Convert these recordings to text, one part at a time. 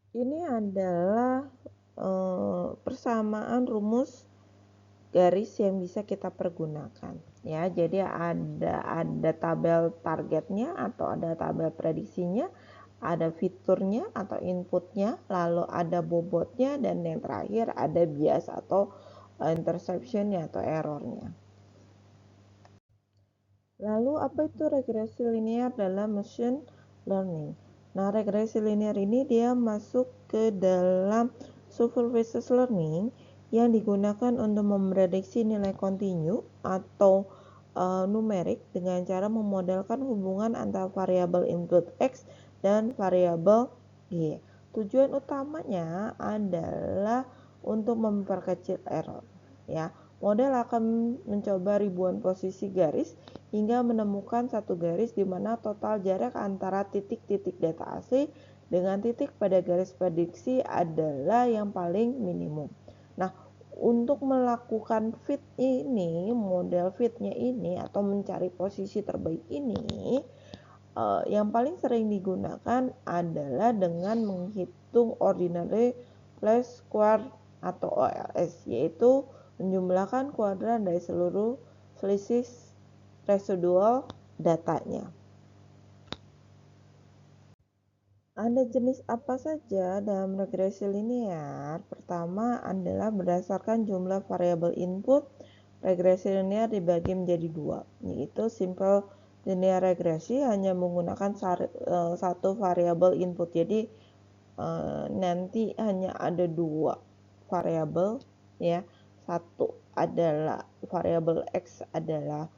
Ini adalah persamaan rumus garis yang bisa kita pergunakan ya. Jadi ada tabel targetnya atau ada tabel prediksinya, ada fiturnya atau inputnya, lalu ada bobotnya, dan yang terakhir ada bias atau interceptionnya atau errornya. Lalu apa itu regresi linear dalam machine learning? Nah, regresi linear ini dia masuk ke dalam supervised learning yang digunakan untuk memprediksi nilai kontinu atau numerik dengan cara memodelkan hubungan antara variabel input X dan variabel Y. Tujuan utamanya adalah untuk memperkecil error ya. Model akan mencoba ribuan posisi garis hingga menemukan satu garis di mana total jarak antara titik-titik data asli dengan titik pada garis prediksi adalah yang paling minimum. Nah, untuk melakukan fit ini, model fitnya ini atau mencari posisi terbaik ini, yang paling sering digunakan adalah dengan menghitung ordinary least square atau OLS, yaitu menjumlahkan kuadran dari seluruh selisih residual datanya. Ada jenis apa saja dalam regresi linear? Pertama adalah berdasarkan jumlah variabel input. Regresi linear dibagi menjadi dua, yaitu simple linear regresi hanya menggunakan satu variabel input. Jadi nanti hanya ada dua variabel ya. Satu adalah variabel X adalah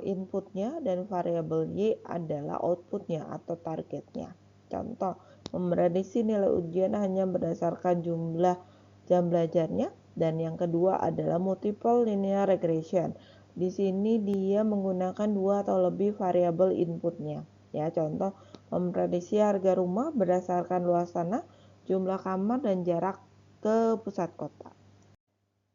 inputnya dan variabel Y adalah outputnya atau targetnya. Contoh, memprediksi nilai ujian hanya berdasarkan jumlah jam belajarnya, dan yang kedua adalah multiple linear regression. Di sini dia menggunakan dua atau lebih variabel inputnya. Ya, contoh memprediksi harga rumah berdasarkan luas tanah, jumlah kamar, dan jarak ke pusat kota.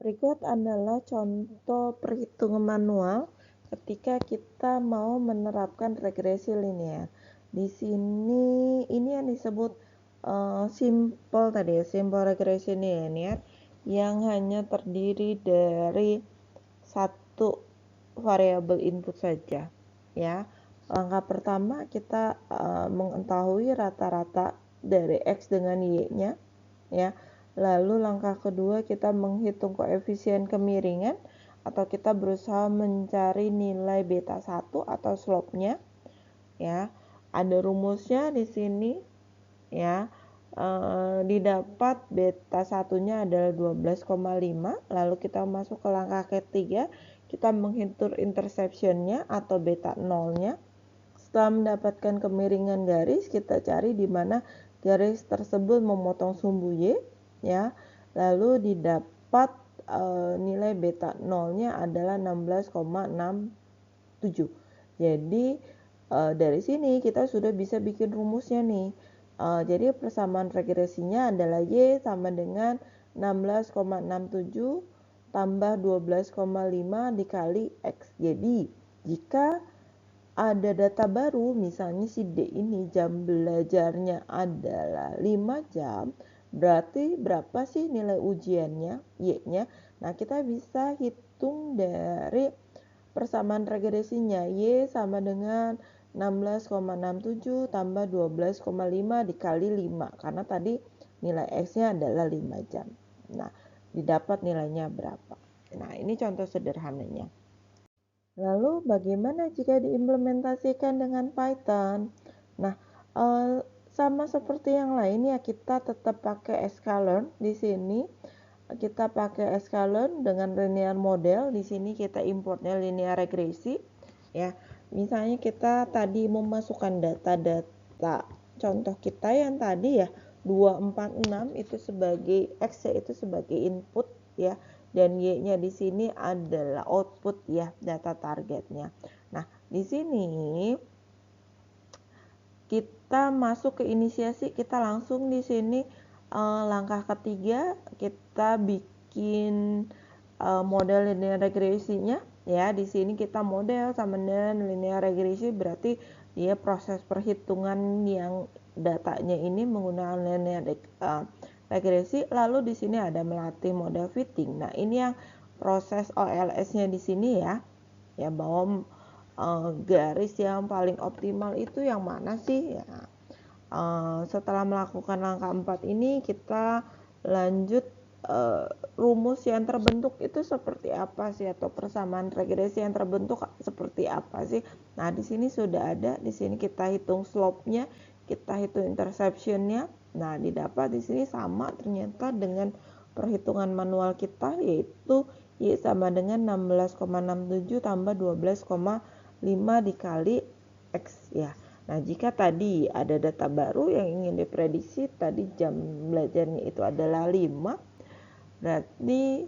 Berikut adalah contoh perhitungan manual ketika kita mau menerapkan regresi linear. Di sini ini yang disebut simple tadi ya, simple regresi linear yang hanya terdiri dari satu variabel input saja ya. Langkah pertama kita mengetahui rata-rata dari X dengan Y-nya ya. Lalu langkah kedua kita menghitung koefisien kemiringan atau kita berusaha mencari nilai beta 1 atau slope-nya ya. Ada rumusnya di sini ya. Didapat beta satunya adalah 12,5. Lalu kita masuk ke langkah ketiga, kita menghitung interceptionnya atau beta 0-nya. Setelah mendapatkan kemiringan garis, kita cari di mana garis tersebut memotong sumbu Y ya. Lalu didapat nilai beta 0-nya adalah 16,67. Jadi dari sini kita sudah bisa bikin rumusnya nih. Jadi persamaan regresinya adalah Y sama dengan 16,67 tambah 12,5 dikali X. Jadi jika ada data baru, misalnya si D ini jam belajarnya adalah 5 jam, berarti berapa sih nilai ujiannya, Y-nya? Nah, kita bisa hitung dari persamaan regresinya. Y sama dengan 16,67 tambah 12,5 dikali 5, karena tadi nilai X-nya adalah 5 jam. Nah, didapat nilainya berapa? Nah, ini contoh sederhananya. Lalu bagaimana jika diimplementasikan dengan Python? Nah, sama seperti yang lain ya, kita tetap pakai sklearn di sini. Kita pakai sklearn dengan linear model. Di sini kita importnya linear regresi ya. Misalnya kita tadi memasukkan data-data contoh kita yang tadi ya 246 itu sebagai X itu sebagai input ya, dan Y-nya di sini adalah output ya, data targetnya. Nah, di sini kita masuk ke inisiasi, kita langsung di sini langkah ketiga kita bikin model linear regresinya ya. Di sini kita model sama dengan linear regresi, berarti dia proses perhitungan yang datanya ini menggunakan linear regresi, lalu di sini ada melatih model fitting. Nah, ini yang proses OLS-nya di sini ya bahwa garis yang paling optimal itu yang mana sih ya. Setelah melakukan langkah 4 ini kita lanjut rumus yang terbentuk itu seperti apa sih, atau persamaan regresi yang terbentuk seperti apa sih. Nah, di sini sudah ada, di sini kita hitung slope-nya, kita hitung interception-nya. Nah, didapat di sini sama ternyata dengan perhitungan manual kita, yaitu Y sama dengan 16,67 tambah 12,5 dikali X ya. Nah, jika tadi ada data baru yang ingin diprediksi, tadi jam belajarnya itu adalah 5, berarti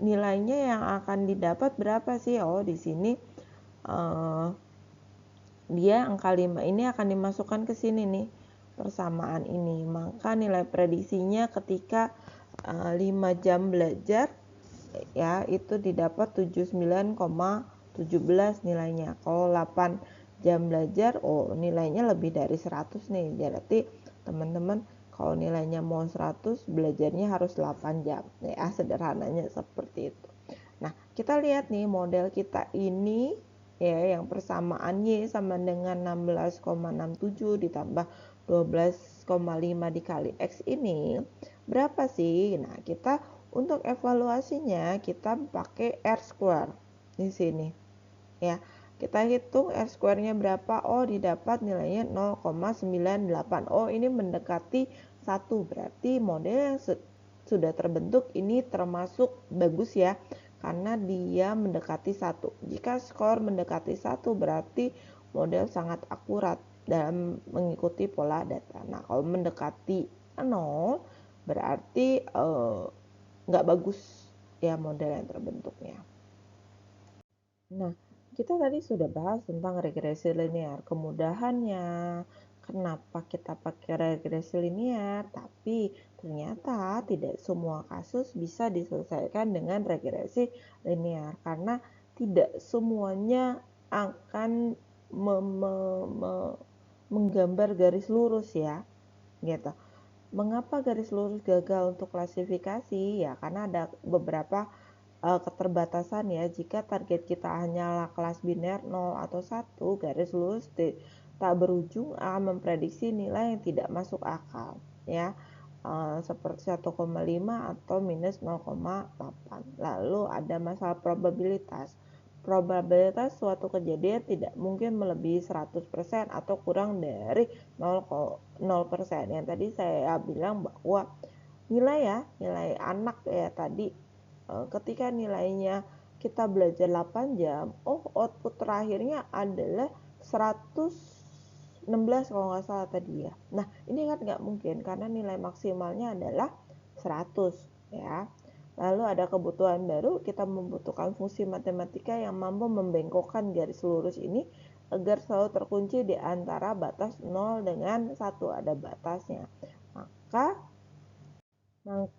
nilainya yang akan didapat berapa sih? Oh, di sini dia angka 5 ini akan dimasukkan ke sini nih, persamaan ini. Maka nilai prediksinya ketika 5 jam belajar ya itu didapat 79,17 nilainya. Kalau 8 jam belajar nilainya lebih dari 100 nih. Berarti teman-teman kalau nilainya mau 100 belajarnya harus 8 jam ya, sederhananya seperti itu. Nah, kita lihat nih model kita ini ya, yang persamaan Y sama dengan 16,67 ditambah 12,5 dikali X ini berapa sih? Nah, kita untuk evaluasinya kita pakai R square di sini ya. Kita hitung R square-nya berapa? Oh, didapat nilainya 0,98. Oh, ini mendekati 1. Berarti model yang sudah terbentuk ini termasuk bagus ya, karena dia mendekati 1. Jika skor mendekati 1 berarti model sangat akurat dalam mengikuti pola data. Nah, kalau mendekati 0 berarti nggak bagus ya model yang terbentuknya. Nah, kita tadi sudah bahas tentang regresi linear, kemudahannya, kenapa kita pakai regresi linear, tapi ternyata tidak semua kasus bisa diselesaikan dengan regresi linear, karena tidak semuanya akan menggambar garis lurus ya, gitu. Mengapa garis lurus gagal untuk klasifikasi? Ya, karena ada beberapa keterbatasan ya. Jika target kita hanyalah kelas biner 0 atau 1, garis lurus tak berujung akan memprediksi nilai yang tidak masuk akal ya. Seperti 1,5 atau minus 0,8. Lalu ada masalah probabilitas. Probabilitas suatu kejadian tidak mungkin melebihi 100% atau kurang dari 0%. Yang tadi saya bilang bahwa nilai anak ya tadi, ketika nilainya kita belajar 8 jam, output terakhirnya adalah 116 kalau nggak salah tadi ya. Nah, ini kan nggak mungkin karena nilai maksimalnya adalah 100 ya. Lalu ada kebutuhan baru, kita membutuhkan fungsi matematika yang mampu membengkokkan garis lurus ini agar selalu terkunci di antara batas 0 dengan 1, ada batasnya. Maka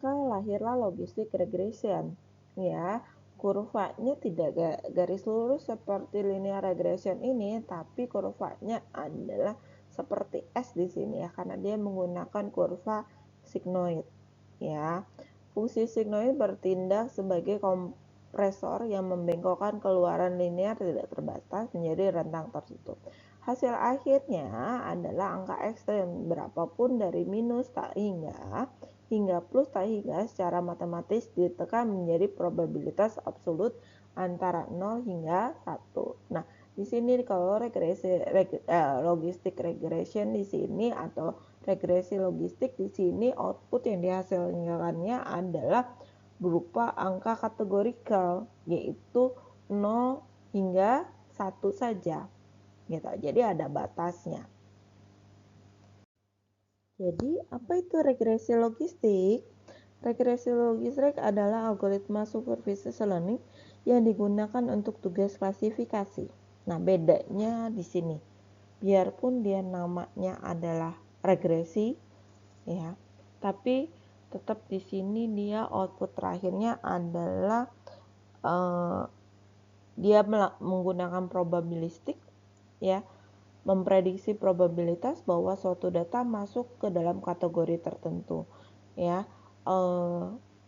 lahirlah logistic regression ya. Kurvanya tidak garis lurus seperti linear regression ini, tapi kurvanya adalah seperti S di sini ya, karena dia menggunakan kurva sigmoid ya. Fungsi sigmoid bertindak sebagai kompresor yang membengkokkan keluaran linear tidak terbatas menjadi rentang tertutup. Hasil akhirnya adalah angka ekstrem berapapun dari minus tak hingga plus tak hingga secara matematis ditekan menjadi probabilitas absolut antara 0 hingga 1. Nah, di sini kalau logistic regression di sini atau regresi logistik di sini output yang dihasilkannya adalah berupa angka kategorikal, yaitu 0 hingga 1 saja gitu. Jadi ada batasnya. Jadi apa itu regresi logistik? Regresi logistik adalah algoritma supervised learning yang digunakan untuk tugas klasifikasi. Nah, bedanya di sini. Biarpun dia namanya adalah regresi ya, tapi tetap di sini dia output terakhirnya adalah dia menggunakan probabilistik ya. memprediksi probabilitas bahwa suatu data masuk ke dalam kategori tertentu, ya.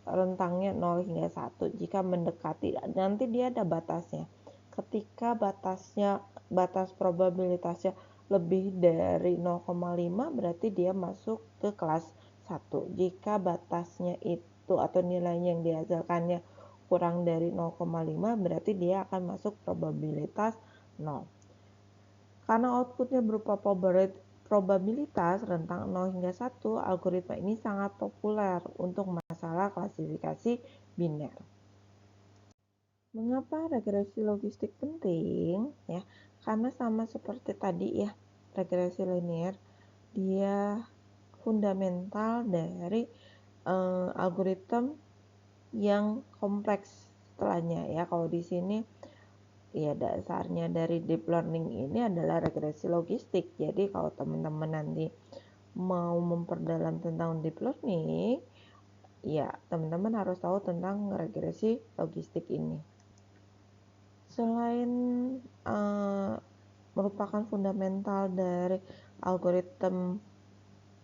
Rentangnya 0 hingga 1. Jika mendekati, nanti dia ada batasnya. Ketika batas probabilitasnya lebih dari 0,5 berarti dia masuk ke kelas 1. Jika batasnya itu atau nilainya yang dihasilkannya kurang dari 0,5 berarti dia akan masuk probabilitas 0. Karena outputnya berupa probabilitas rentang 0 hingga 1, algoritma ini sangat populer untuk masalah klasifikasi biner. Mengapa regresi logistik penting? Ya, karena sama seperti tadi ya, regresi linear, dia fundamental dari algoritma yang kompleks setelahnya ya. Kalau di sini ya dasarnya dari deep learning ini adalah regresi logistik. Jadi kalau teman-teman nanti mau memperdalam tentang deep learning, ya teman-teman harus tahu tentang regresi logistik ini. Selain merupakan fundamental dari algoritma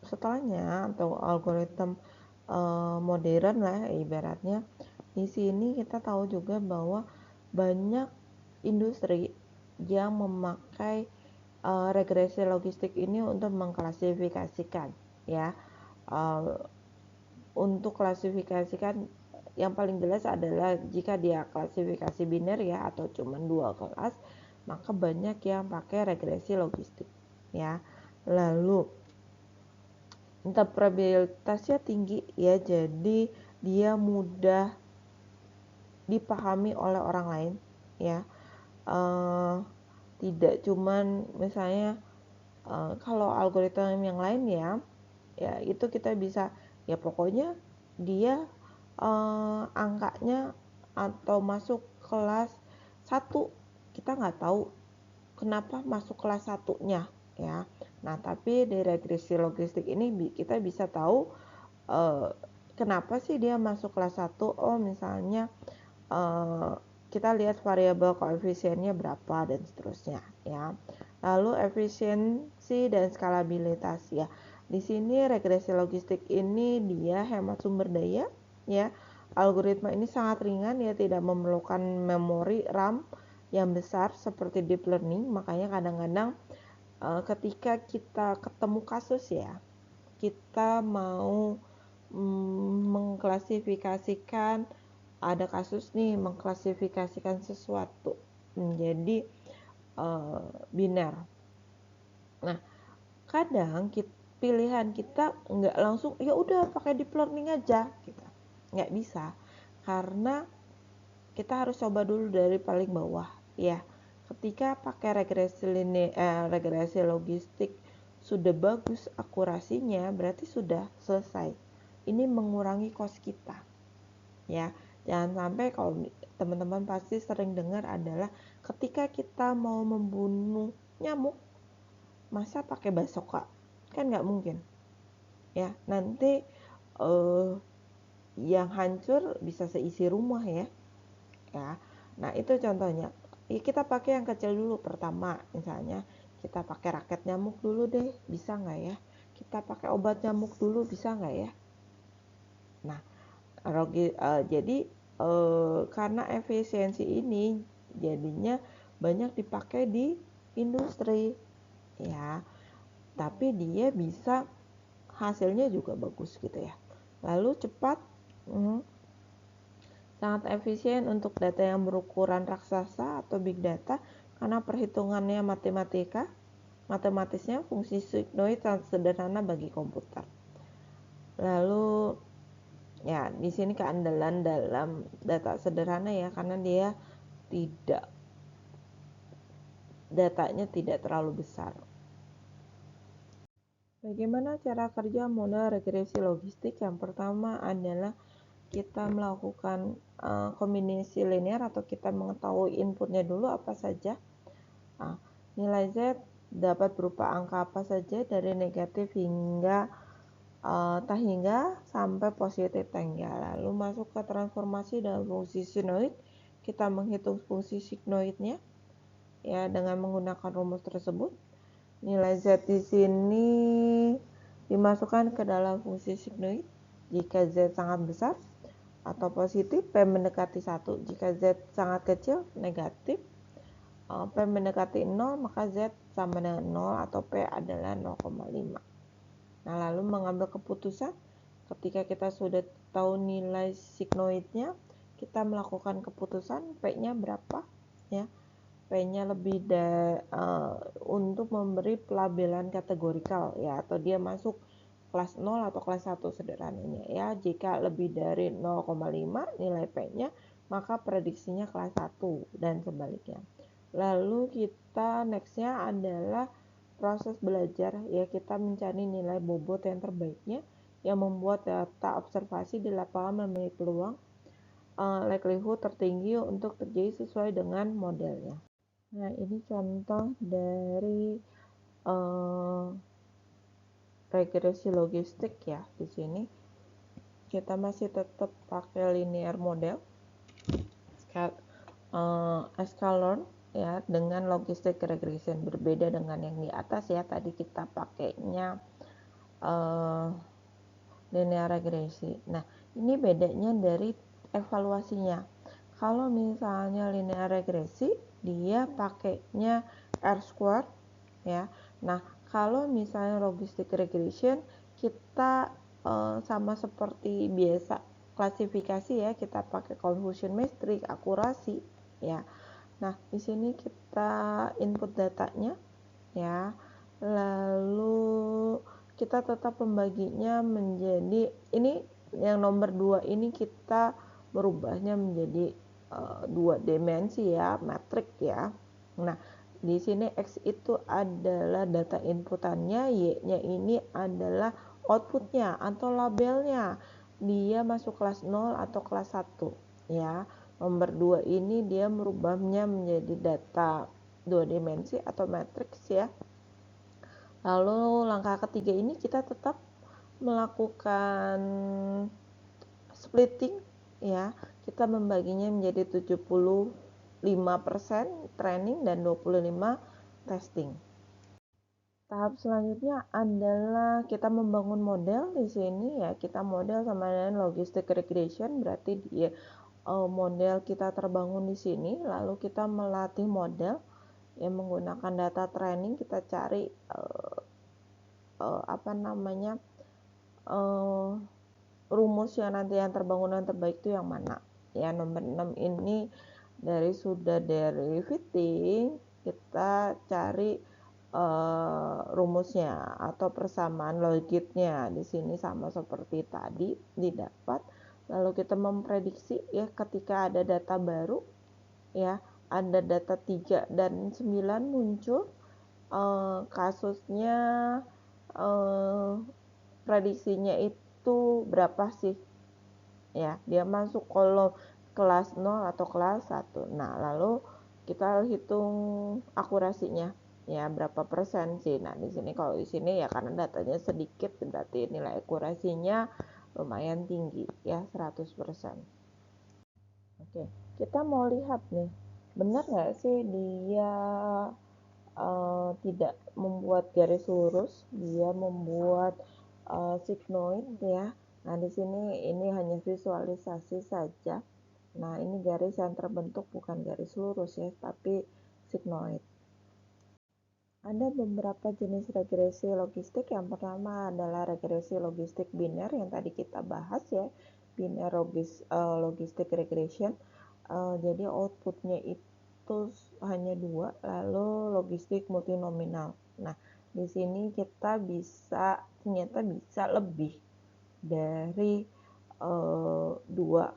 setelahnya atau algoritma modern lah ibaratnya, di sini kita tahu juga bahwa banyak industri yang memakai regresi logistik ini untuk mengklasifikasikan ya. Untuk klasifikasikan yang paling jelas adalah jika dia klasifikasi biner ya atau cuma 2 kelas, maka banyak yang pakai regresi logistik ya. Lalu interpretabilitasnya tinggi ya, jadi dia mudah dipahami oleh orang lain ya. Tidak cuman misalnya kalau algoritma yang lain ya itu kita bisa ya pokoknya dia angkanya atau masuk kelas 1 kita nggak tahu kenapa masuk kelas 1-nya ya. Nah tapi di regresi logistik ini kita bisa tahu kenapa sih dia masuk kelas 1. Oh misalnya kita lihat variabel koefisiennya berapa dan seterusnya ya. Lalu efisiensi dan skalabilitas ya. Di sini regresi logistik ini dia hemat sumber daya ya. Algoritma ini sangat ringan ya, tidak memerlukan memori RAM yang besar seperti deep learning. Makanya kadang-kadang ketika kita ketemu kasus ya, kita mau mengklasifikasikan, ada kasus nih mengklasifikasikan sesuatu menjadi biner. Nah, kadang pilihan kita nggak langsung ya udah pakai deep learning aja gitu. Nggak bisa, karena kita harus coba dulu dari paling bawah ya. Ketika pakai regresi logistik sudah bagus akurasinya, berarti sudah selesai. Ini mengurangi cost kita ya. Jangan sampai, kalau teman-teman pasti sering dengar adalah ketika kita mau membunuh nyamuk masa pakai basoka, kan nggak mungkin ya. Nanti yang hancur bisa seisi rumah ya. Nah itu contohnya ya, kita pakai yang kecil dulu pertama. Misalnya kita pakai raket nyamuk dulu deh, bisa nggak ya? Kita pakai obat nyamuk dulu, bisa nggak ya? Nah jadi karena efisiensi ini jadinya banyak dipakai di industri ya, tapi dia bisa hasilnya juga bagus gitu ya. Lalu cepat, sangat efisien untuk data yang berukuran raksasa atau big data karena perhitungannya matematisnya fungsi sigmoid sangat sederhana bagi komputer. Lalu ya di sini keandalan dalam data sederhana ya, karena dia datanya tidak terlalu besar. Bagaimana cara kerja model regresi logistik? Yang pertama adalah kita melakukan kombinasi linear atau kita mengetahui inputnya dulu apa saja. Nilai Z dapat berupa angka apa saja dari negatif hingga tak hingga sampai positif tangga. Lalu masuk ke transformasi dalam fungsi sigmoid, kita menghitung fungsi sigmoidnya ya dengan menggunakan rumus tersebut. Nilai Z di sini dimasukkan ke dalam fungsi sigmoid jika Z sangat besar atau positif, P mendekati 1. Jika Z sangat kecil, negatif, P mendekati 0, maka Z sama dengan 0 atau P adalah 0,5. Nah, lalu mengambil keputusan ketika kita sudah tahu nilai sigmoidnya, kita melakukan keputusan P-nya berapa ya. P-nya lebih untuk memberi pelabelan kategorikal ya, atau dia masuk kelas 0 atau kelas 1 sederhananya ya. Jika lebih dari 0,5 nilai P-nya, maka prediksinya kelas 1 dan sebaliknya. Lalu kita nextnya adalah proses belajar ya, kita mencari nilai bobot yang terbaiknya yang membuat data observasi di lapangan memiliki peluang likelihood tertinggi untuk terjadi sesuai dengan modelnya. Nah, ini contoh dari regresi logistik ya. Di sini kita masih tetap pakai linear model, escalon ya, dengan logistic regression. Berbeda dengan yang di atas ya. Tadi kita pakainya linear regresi. Nah, ini bedanya dari evaluasinya. Kalau misalnya linear regresi, dia pakainya R-square ya. Nah, kalau misalnya logistic regression, kita sama seperti biasa klasifikasi ya, kita pakai confusion matrix, akurasi ya. Nah, di sini kita input datanya ya. Lalu kita tetap membaginya menjadi, ini yang nomor 2 ini kita merubahnya menjadi 2 dimensi ya, matrik ya. Nah, di sini X itu adalah data inputannya, Y-nya ini adalah outputnya atau labelnya. Dia masuk kelas 0 atau kelas 1 ya. Nomor 2 ini dia merubahnya menjadi data 2 dimensi atau matriks ya. Lalu langkah ketiga ini kita tetap melakukan splitting ya. Kita membaginya menjadi 75% training dan 25 testing. Tahap selanjutnya adalah kita membangun model. Di sini ya, kita model sama dengan logistic regression, berarti dia model kita terbangun di sini, lalu kita melatih model yang menggunakan data training. Kita cari rumus yang nanti yang terbangun yang terbaik itu yang mana ya. Nomor 6 ini dari sudah fitting, kita cari rumusnya atau persamaan logiknya. Di sini sama seperti tadi didapat. Lalu kita memprediksi ya, ketika ada data baru ya, ada data 3 dan 9 muncul, kasusnya prediksinya itu berapa sih ya, dia masuk kolom kelas 0 atau kelas 1. Nah, lalu kita hitung akurasinya ya, berapa persen sih. Nah, di sini kalau di sini ya karena datanya sedikit, berarti nilai akurasinya lumayan tinggi ya, 100%. Oke, kita mau lihat nih, benar nggak sih dia tidak membuat garis lurus, dia membuat sigmoid ya. Nah, di sini ini hanya visualisasi saja. Nah, ini garis yang terbentuk bukan garis lurus ya, tapi sigmoid. Ada beberapa jenis regresi logistik. Yang pertama adalah regresi logistik biner yang tadi kita bahas ya, biner logistik regression. Jadi outputnya itu hanya 2, lalu logistik multinominal. Nah, di sini kita ternyata bisa lebih dari 2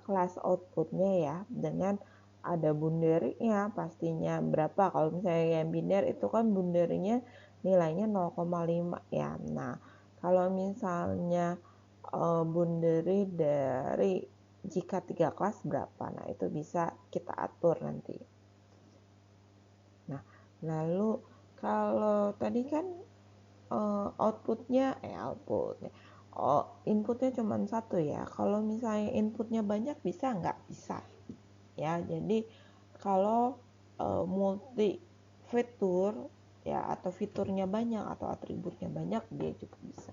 kelas outputnya ya, dengan ada boundary-nya pastinya berapa. Kalau misalnya yang biner itu kan boundary-nya nilainya 0,5 ya. Nah, kalau misalnya boundary dari jika 3 kelas berapa, nah itu bisa kita atur nanti. Nah, lalu kalau tadi kan inputnya cuma 1 ya. Kalau misalnya inputnya banyak bisa nggak? Bisa ya. Jadi kalau multi fitur ya, atau fiturnya banyak atau atributnya banyak, dia juga bisa.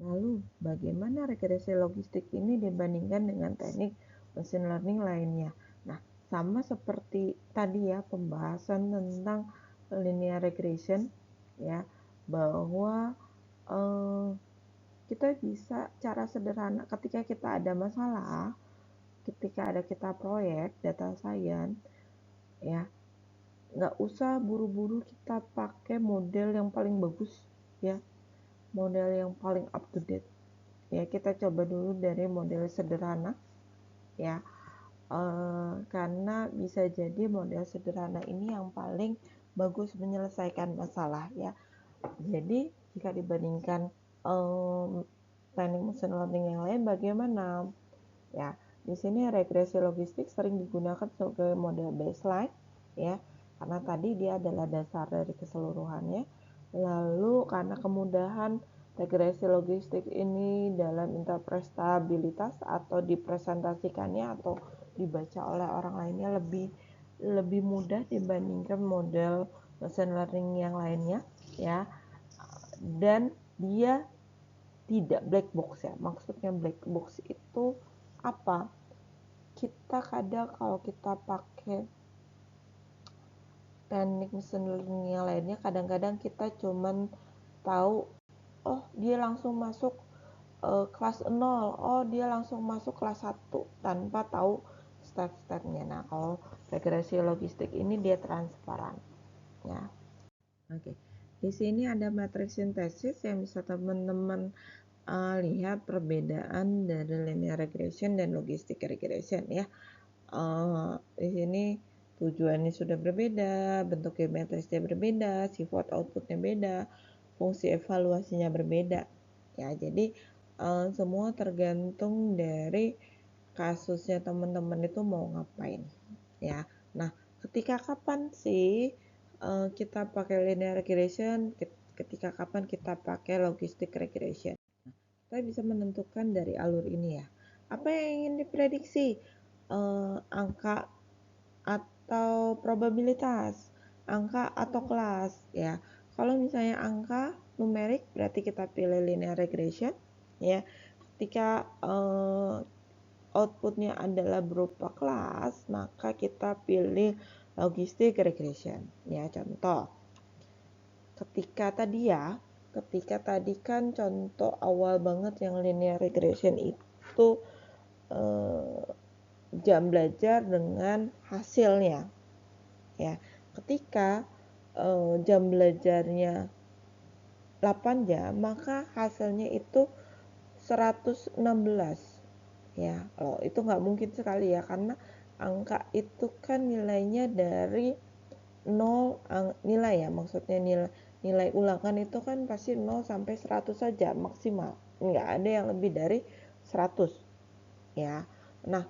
Lalu, bagaimana regresi logistik ini dibandingkan dengan teknik machine learning lainnya? Nah, sama seperti tadi ya, pembahasan tentang linear regression ya, bahwa kita bisa cara sederhana ketika kita ada masalah, ketika ada kita proyek data science ya, nggak usah buru-buru kita pakai model yang paling bagus ya, model yang paling up to date ya. Kita coba dulu dari model sederhana ya, karena bisa jadi model sederhana ini yang paling bagus menyelesaikan masalah ya. Jadi jika dibandingkan teknik machine learning yang lain, bagaimana ya? Di sini regresi logistik sering digunakan sebagai model baseline ya, karena tadi dia adalah dasar dari keseluruhannya. Lalu karena kemudahan regresi logistik ini dalam interpretabilitas atau dipresentasikannya atau dibaca oleh orang lainnya lebih mudah dibandingkan model machine learning yang lainnya ya, dan dia tidak black box ya. Maksudnya black box itu apa? Kita kadang kalau kita pakai teknik machine learning yang lainnya, kadang-kadang kita cuman tahu, oh dia langsung masuk kelas 0, oh dia langsung masuk kelas 1 tanpa tahu step-stepnya. Nah, kalau regresi logistik ini dia transparan ya. Oke. Di sini ada matriks sintesis yang bisa teman-teman lihat perbedaan dari linear regression dan logistic regression ya. Di sini tujuannya sudah berbeda, bentuk geometrisnya berbeda, sifat outputnya beda, fungsi evaluasinya berbeda ya. Jadi semua tergantung dari kasusnya teman-teman itu mau ngapain ya. Nah, ketika kapan sih kita pakai linear regression, ketika kapan kita pakai logistic regression? Kita bisa menentukan dari alur ini ya. Apa yang ingin diprediksi? Angka atau probabilitas, angka atau kelas ya. Kalau misalnya angka numerik berarti kita pilih linear regression ya. Ketika outputnya adalah berupa kelas, maka kita pilih logistic regression ya. Contoh, ketika tadi kan contoh awal banget yang linear regression itu jam belajar dengan hasilnya ya. Ketika jam belajarnya 8 jam, maka hasilnya itu 116 ya. Loh, itu nggak mungkin sekali ya, karena angka itu kan nilainya dari 0, nilai ya, maksudnya nilai ulangan itu kan pasti 0 sampai 100 saja maksimal, nggak ada yang lebih dari 100 ya. Nah,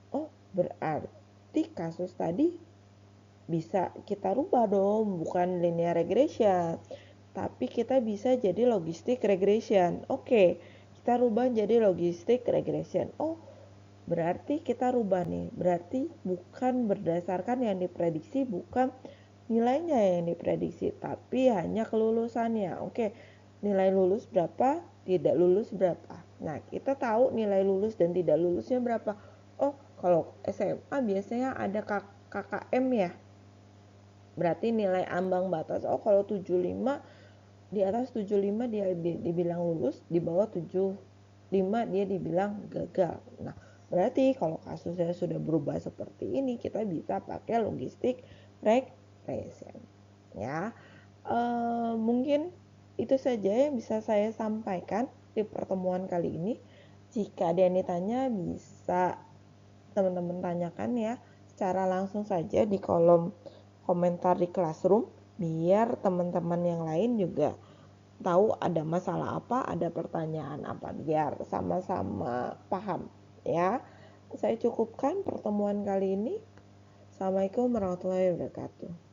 oh berarti kasus tadi bisa kita rubah dong, bukan linear regression, tapi kita bisa jadi logistic regression. Oke, kita rubah jadi logistic regression. Oh, berarti kita rubah nih, berarti bukan berdasarkan yang diprediksi, bukan nilainya yang diprediksi, tapi hanya kelulusannya. Oke, nilai lulus berapa, tidak lulus berapa. Nah, kita tahu nilai lulus dan tidak lulusnya berapa. Oh, kalau SMA biasanya ada KKM ya, berarti nilai ambang batas. Oh, kalau 75, di atas 75 dia dibilang lulus, di bawah 75 dia dibilang gagal. Nah, berarti kalau kasusnya sudah berubah seperti ini, kita bisa pakai logistic regression ya. Mungkin itu saja yang bisa saya sampaikan di pertemuan kali ini. Jika ada yang ditanya, bisa teman-teman tanyakan ya secara langsung saja di kolom komentar di Classroom, biar teman-teman yang lain juga tahu ada masalah apa, ada pertanyaan apa, biar sama-sama paham ya. Saya cukupkan pertemuan kali ini. Assalamualaikum warahmatullahi wabarakatuh.